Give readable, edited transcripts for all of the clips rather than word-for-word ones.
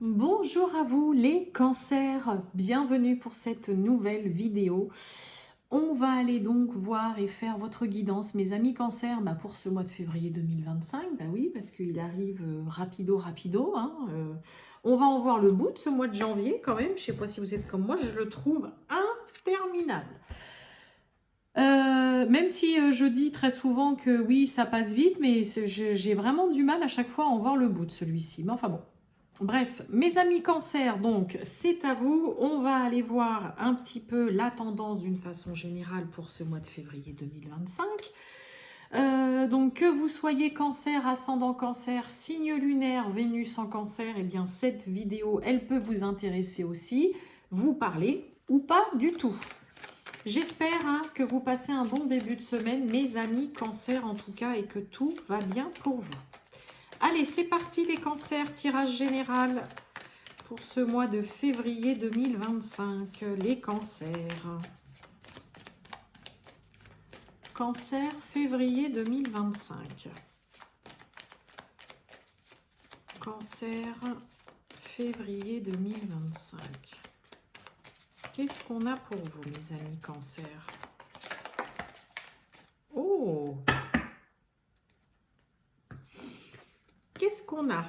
Bonjour à vous les cancers, bienvenue pour cette nouvelle vidéo. On va aller donc voir et faire votre guidance, mes amis cancers, pour ce mois de février 2025. Bah oui, parce qu'il arrive rapido, rapido. On va en voir le bout de ce mois de janvier quand même. Je ne sais pas si vous êtes comme moi, je le trouve interminable. Même si je dis très souvent que oui, ça passe vite, mais j'ai vraiment du mal à chaque fois à en voir le bout de celui-ci. Mais enfin bon. Bref, mes amis cancer, donc c'est à vous. On va aller voir un petit peu la tendance d'une façon générale pour ce mois de février 2025. Donc que vous soyez cancer, ascendant cancer, signe lunaire, Vénus en cancer, eh bien cette vidéo, elle peut vous intéresser aussi, vous parler ou pas du tout. J'espère que vous passez un bon début de semaine, mes amis cancer en tout cas, et que tout va bien pour vous. Allez, c'est parti les cancers, tirage général pour ce mois de février 2025. Les cancers. Cancer, février 2025. Cancer, février 2025. Qu'est-ce qu'on a pour vous, mes amis cancer? Oh! Qu'est-ce qu'on a?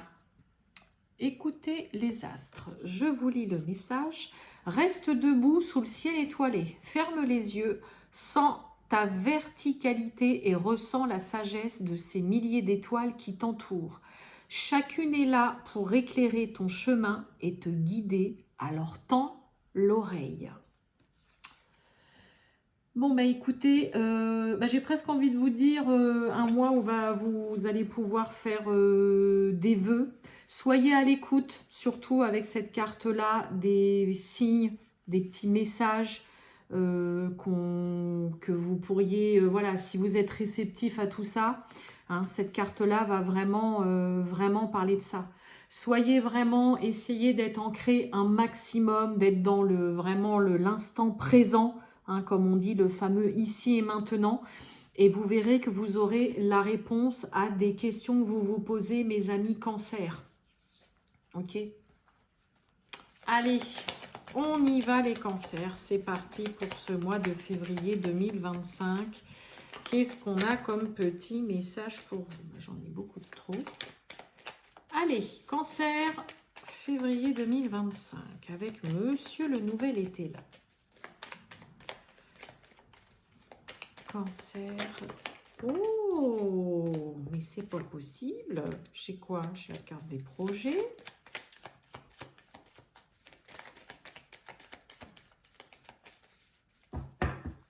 Écoutez les astres, je vous lis le message. Reste debout sous le ciel étoilé, ferme les yeux, sens ta verticalité et ressens la sagesse de ces milliers d'étoiles qui t'entourent. Chacune est là pour éclairer ton chemin et te guider, alors tends l'oreille. Bon, écoutez, j'ai presque envie de vous dire un mois où vous allez pouvoir faire des vœux. Soyez à l'écoute, surtout avec cette carte-là, des signes, des petits messages que vous pourriez, voilà, si vous êtes réceptif à tout ça, cette carte-là va vraiment parler de ça. Soyez vraiment, essayez d'être ancré un maximum, d'être dans l'instant présent, comme on dit, le fameux ici et maintenant. Et vous verrez que vous aurez la réponse à des questions que vous vous posez, mes amis cancer. Ok? Allez, on y va les cancers. C'est parti pour ce mois de février 2025. Qu'est-ce qu'on a comme petit message pour vous? J'en ai beaucoup de trop. Allez, cancer, février 2025, avec Monsieur le Nouvel Été là. Cancer. Oh, mais c'est pas possible. J'ai quoi? J'ai la carte des projets.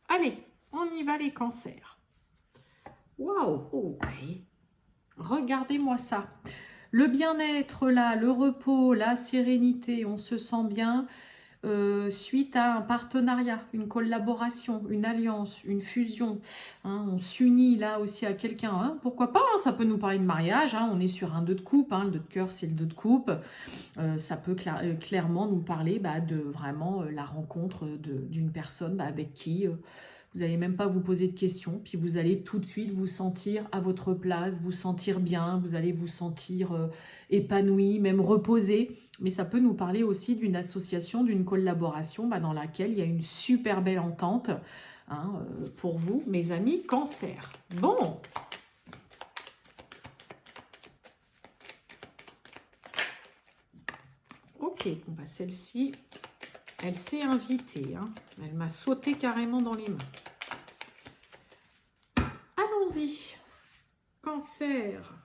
Allez, on y va les cancers. Waouh, oh, ouais. Regardez-moi ça. Le bien-être là, le repos, la sérénité, on se sent bien. Suite à un partenariat, une collaboration, une alliance, une fusion. On s'unit là aussi à quelqu'un. Pourquoi pas, ça peut nous parler de mariage. On est sur un 2 de coupe. Le 2 de cœur, c'est le 2 de coupe. Ça peut clairement nous parler de vraiment la rencontre d'une personne avec qui vous n'allez même pas vous poser de questions. Puis vous allez tout de suite vous sentir à votre place, vous sentir bien. Vous allez vous sentir épanoui, même reposé. Mais ça peut nous parler aussi d'une association, d'une collaboration dans laquelle il y a une super belle entente pour vous, mes amis cancer. Bon. Ok, celle-ci, elle s'est invitée. Elle m'a sauté carrément dans les mains. Allons-y. Cancer.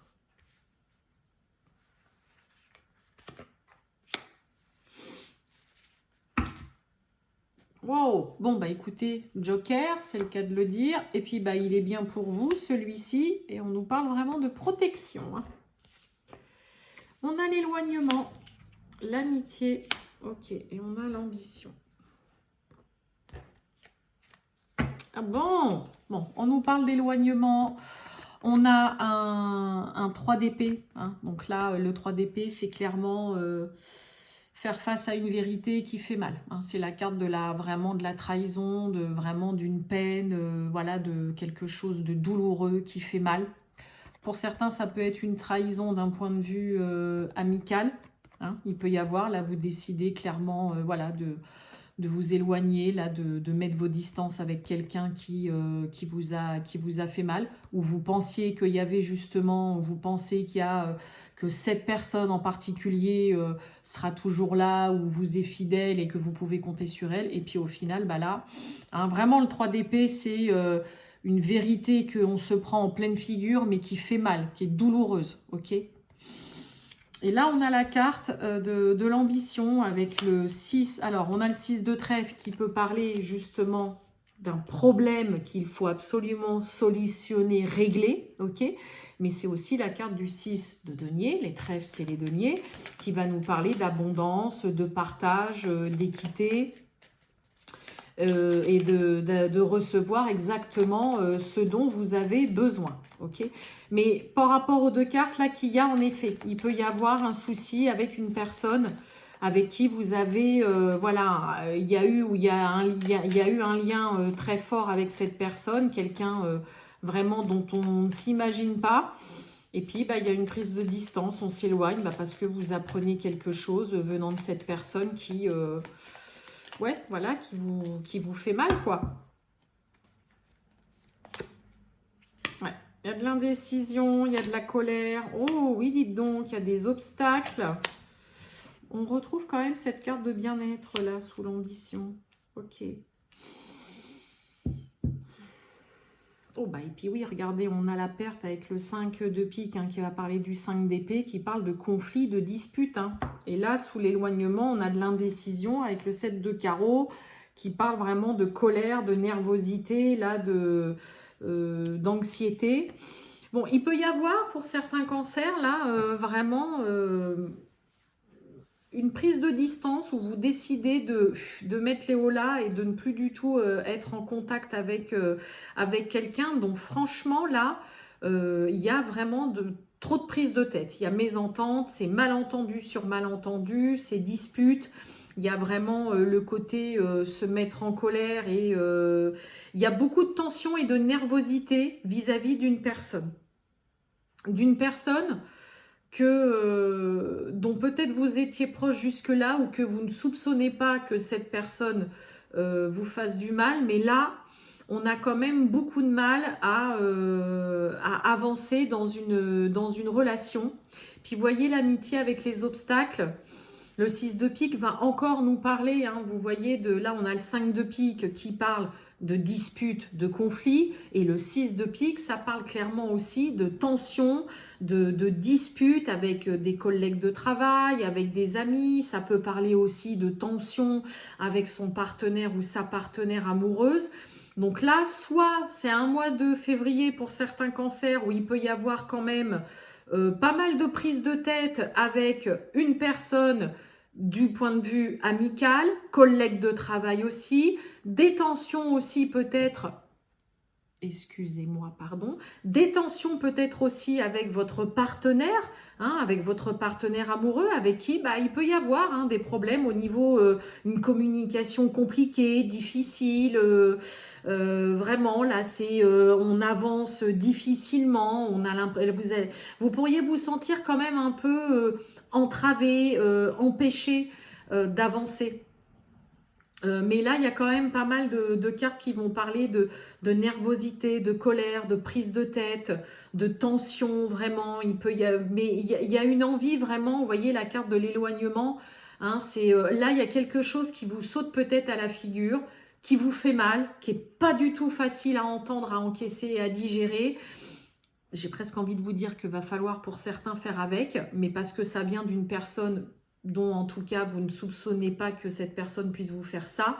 Wow, bon écoutez, Joker, c'est le cas de le dire, et puis il est bien pour vous, celui-ci, et on nous parle vraiment de protection. On a l'éloignement, l'amitié, ok, et on a l'ambition. Ah bon, on nous parle d'éloignement, on a un 3 d'épée, donc là, le 3 d'épée, c'est clairement... faire face à une vérité qui fait mal. C'est la carte de la trahison, d'une peine, voilà, de quelque chose de douloureux qui fait mal. Pour certains, ça peut être une trahison d'un point de vue amical. Hein. Il peut y avoir, là, vous décidez clairement, voilà, de vous éloigner, là, de mettre vos distances avec quelqu'un qui vous a fait mal, ou vous pensiez qu'il y avait justement, vous pensez qu'il y a, que cette personne en particulier sera toujours là, ou vous est fidèle et que vous pouvez compter sur elle, et puis au final, bah là, hein, vraiment le 3 d'épée, c'est une vérité qu'on se prend en pleine figure, mais qui fait mal, qui est douloureuse, ok ? Et là, on a la carte de l'ambition avec le 6. Alors, on a le 6 de trèfle qui peut parler justement d'un problème qu'il faut absolument solutionner, régler, ok? Mais c'est aussi la carte du 6 de denier, les trèfles, c'est les deniers, qui va nous parler d'abondance, de partage, d'équité, et de recevoir exactement ce dont vous avez besoin. Okay, mais par rapport aux deux cartes là qu'il y a, en effet, il peut y avoir un souci avec une personne avec qui vous avez, voilà, il y a eu un lien très fort avec cette personne, quelqu'un vraiment dont on ne s'imagine pas. Et puis, bah, il y a une prise de distance, on s'éloigne parce que vous apprenez quelque chose venant de cette personne qui, ouais, voilà, qui vous fait mal, quoi. Ouais. Il y a de l'indécision, il y a de la colère. Oh oui, dites donc, il y a des obstacles. On retrouve quand même cette carte de bien-être là, sous l'ambition. Ok. Oh bah et puis oui, regardez, on a la perte avec le 5 de pique hein, qui va parler du 5 d'épée, qui parle de conflit, de dispute. Hein. Et là, sous l'éloignement, on a de l'indécision avec le 7 de carreau, qui parle vraiment de colère, de nervosité, là, d'anxiété. Bon, il peut y avoir pour certains cancers, là, vraiment une prise de distance où vous décidez de mettre les hauts là et de ne plus du tout être en contact avec quelqu'un. Donc franchement, là, il y a vraiment trop de prise de tête. Il y a mésentente, c'est malentendu sur malentendu, c'est dispute. Il y a vraiment le côté se mettre en colère et il y a beaucoup de tension et de nervosité vis-à-vis d'une personne. D'une personne dont peut-être vous étiez proche jusque-là ou que vous ne soupçonnez pas que cette personne vous fasse du mal. Mais là, on a quand même beaucoup de mal à avancer dans une relation. Puis vous voyez l'amitié avec les obstacles. Le 6 de pique va encore nous parler, hein, vous voyez, là on a le 5 de pique qui parle de dispute, de conflit, et le 6 de pique, ça parle clairement aussi de tension, de dispute avec des collègues de travail, avec des amis, ça peut parler aussi de tension avec son partenaire ou sa partenaire amoureuse. Donc là, soit c'est un mois de février pour certains cancers où il peut y avoir quand même pas mal de prises de tête avec une personne du point de vue amical, collègue de travail aussi, des tensions aussi peut-être, excusez-moi, pardon, des tensions peut-être aussi avec votre partenaire, hein, avec votre partenaire amoureux, avec qui il peut y avoir hein, des problèmes au niveau une communication compliquée, difficile, vraiment là c'est on avance difficilement, on a vous pourriez vous sentir quand même un peu entravé, empêché d'avancer. Mais là, il y a quand même pas mal de cartes qui vont parler de nervosité, de colère, de prise de tête, de tension, vraiment. Mais il y a une envie vraiment, vous voyez la carte de l'éloignement, hein, là, il y a quelque chose qui vous saute peut-être à la figure, qui vous fait mal, qui n'est pas du tout facile à entendre, à encaisser et à digérer. J'ai presque envie de vous dire qu'il va falloir pour certains faire avec, mais parce que ça vient d'une personne dont en tout cas vous ne soupçonnez pas que cette personne puisse vous faire ça,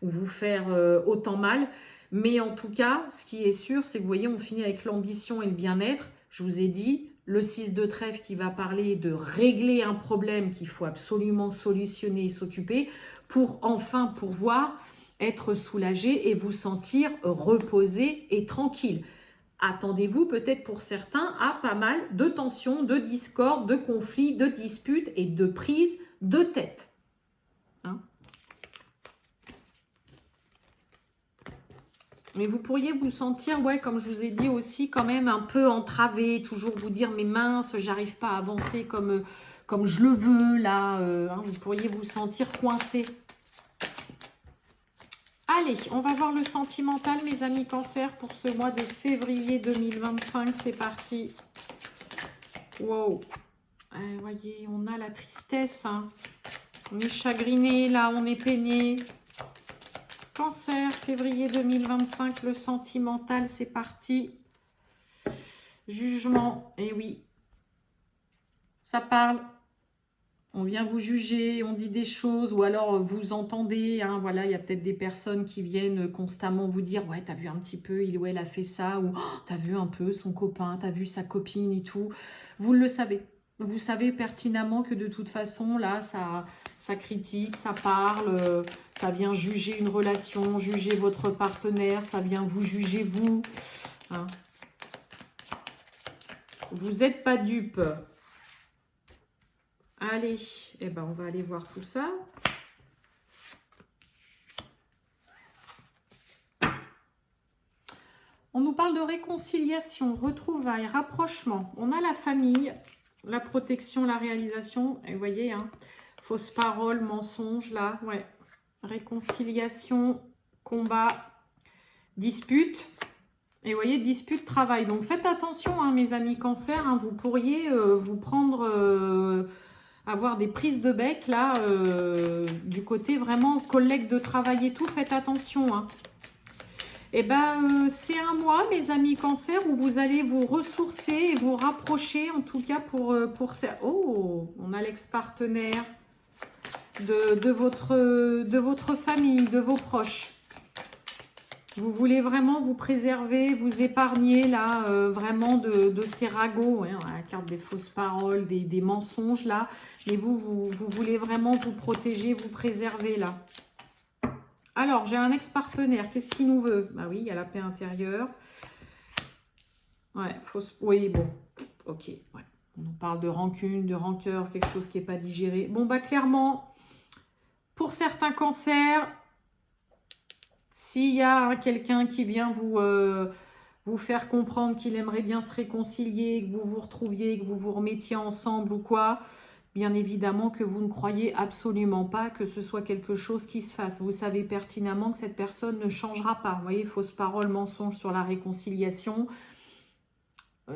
ou vous faire autant mal. Mais en tout cas, ce qui est sûr, c'est que vous voyez, on finit avec l'ambition et le bien-être. Je vous ai dit, le 6 de trèfle qui va parler de régler un problème qu'il faut absolument solutionner et s'occuper pour enfin pouvoir être soulagé et vous sentir reposé et tranquille. Attendez-vous peut-être pour certains à pas mal de tensions, de discordes, de conflits, de disputes et de prises de tête. Hein? Mais vous pourriez vous sentir, ouais, comme je vous ai dit aussi, quand même un peu entravé, toujours vous dire, mais mince, j'arrive pas à avancer comme comme je le veux, là, hein, vous pourriez vous sentir coincé. Allez, on va voir le sentimental, mes amis Cancer, pour ce mois de février 2025. C'est parti. Wow. Voyez, on a la tristesse. Hein. On est chagriné, là, on est peiné. Cancer, février 2025, le sentimental, c'est parti. Jugement, et oui. Ça parle. On vient vous juger, on dit des choses, ou alors vous entendez, hein, voilà, il y a peut-être des personnes qui viennent constamment vous dire « Ouais, t'as vu un petit peu, il ou elle a fait ça » ou oh, « T'as vu un peu son copain, t'as vu sa copine et tout ». Vous le savez. Vous savez pertinemment que de toute façon, là, ça critique, ça parle, ça vient juger une relation, juger votre partenaire, ça vient vous juger vous. Hein. Vous n'êtes pas dupe. Allez, eh ben on va aller voir tout ça. On nous parle de réconciliation, retrouvailles, rapprochement. On a la famille, la protection, la réalisation. Et vous voyez, hein, fausse parole, mensonge, là, ouais. Réconciliation, combat, dispute. Et vous voyez, dispute, travail. Donc faites attention, hein, mes amis Cancer, hein, vous pourriez vous prendre... avoir des prises de bec, là, du côté vraiment collègue de travail et tout, faites attention. Hein. Et ben, c'est un mois, mes amis Cancer, où vous allez vous ressourcer et vous rapprocher, en tout cas pour ça. Oh, on a l'ex-partenaire de votre famille, de vos proches. Vous voulez vraiment vous préserver, vous épargner là, vraiment de ces ragots, hein, la carte des fausses paroles, des mensonges là. Mais vous voulez vraiment vous protéger, vous préserver là. Alors, j'ai un ex-partenaire, qu'est-ce qu'il nous veut? Bah oui, il y a la paix intérieure. Ouais, fausse... Oui, bon, ok, ouais. On parle de rancune, de rancœur, quelque chose qui n'est pas digéré. Bon, bah clairement, pour certains cancers... S'il y a quelqu'un qui vient vous faire comprendre qu'il aimerait bien se réconcilier, que vous vous retrouviez, que vous vous remettiez ensemble ou quoi, bien évidemment que vous ne croyez absolument pas que ce soit quelque chose qui se fasse. Vous savez pertinemment que cette personne ne changera pas. Vous voyez, fausse parole, mensonge sur la réconciliation.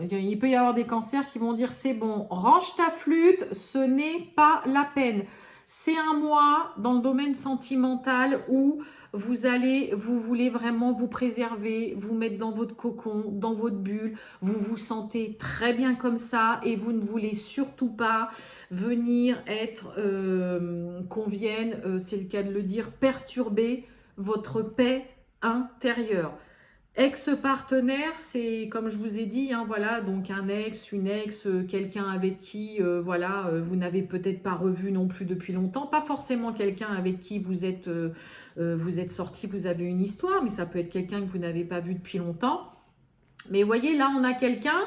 Il peut y avoir des cancers qui vont dire « C'est bon, range ta flûte, ce n'est pas la peine ». C'est un mois dans le domaine sentimental où vous voulez vraiment vous préserver, vous mettre dans votre cocon, dans votre bulle. Vous vous sentez très bien comme ça et vous ne voulez surtout pas venir être, qu'on vienne, c'est le cas de le dire, perturber votre paix intérieure. Ex-partenaire, c'est comme je vous ai dit, hein, voilà, donc un ex, une ex, quelqu'un avec qui, voilà, vous n'avez peut-être pas revu non plus depuis longtemps, pas forcément quelqu'un avec qui vous êtes sortis, vous avez une histoire, mais ça peut être quelqu'un que vous n'avez pas vu depuis longtemps. Mais vous voyez, là, on a quelqu'un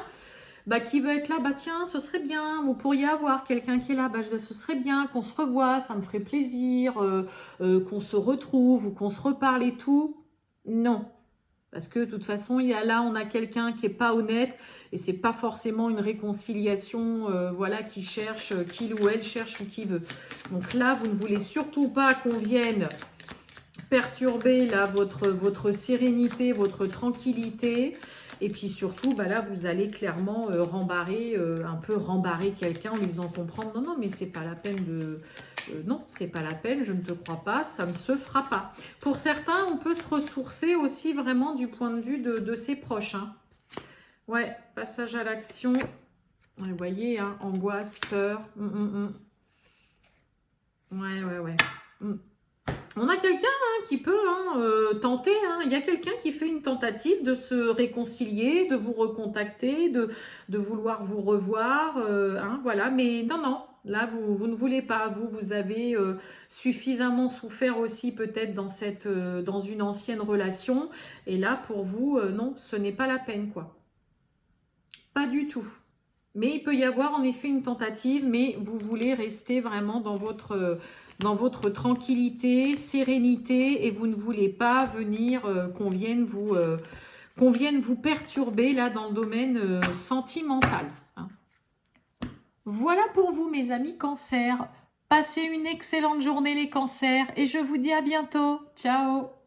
qui veut être là, bah tiens, ce serait bien, vous pourriez avoir quelqu'un qui est là, ce serait bien qu'on se revoie, ça me ferait plaisir, qu'on se retrouve ou qu'on se reparle et tout. Non. Parce que de toute façon, là, on a quelqu'un qui n'est pas honnête et c'est pas forcément une réconciliation voilà, qu'il ou elle cherche ou qui veut. Donc là, vous ne voulez surtout pas qu'on vienne perturber là, votre sérénité, votre tranquillité. Et puis surtout, là, vous allez clairement un peu rembarrer quelqu'un en lui faisant comprendre « Non, non, mais c'est pas la peine de... non, c'est pas la peine, je ne te crois pas, ça ne se fera pas. » Pour certains, on peut se ressourcer aussi vraiment du point de vue de ses proches. Hein. Ouais, passage à l'action. Vous voyez, hein, angoisse, peur. Ouais. On a quelqu'un qui peut tenter. Il y a quelqu'un qui fait une tentative de se réconcilier, de vous recontacter, de vouloir vous revoir. Voilà, mais non. Là, vous ne voulez pas. Vous avez suffisamment souffert aussi peut-être dans une ancienne relation. Et là, pour vous, non, ce n'est pas la peine, quoi. Pas du tout. Mais il peut y avoir en effet une tentative, mais vous voulez rester vraiment dans votre tranquillité, sérénité, et vous ne voulez pas venir qu'on vienne vous perturber là dans le domaine sentimental. Hein. Voilà pour vous mes amis Cancer. Passez une excellente journée les cancers et je vous dis à bientôt. Ciao!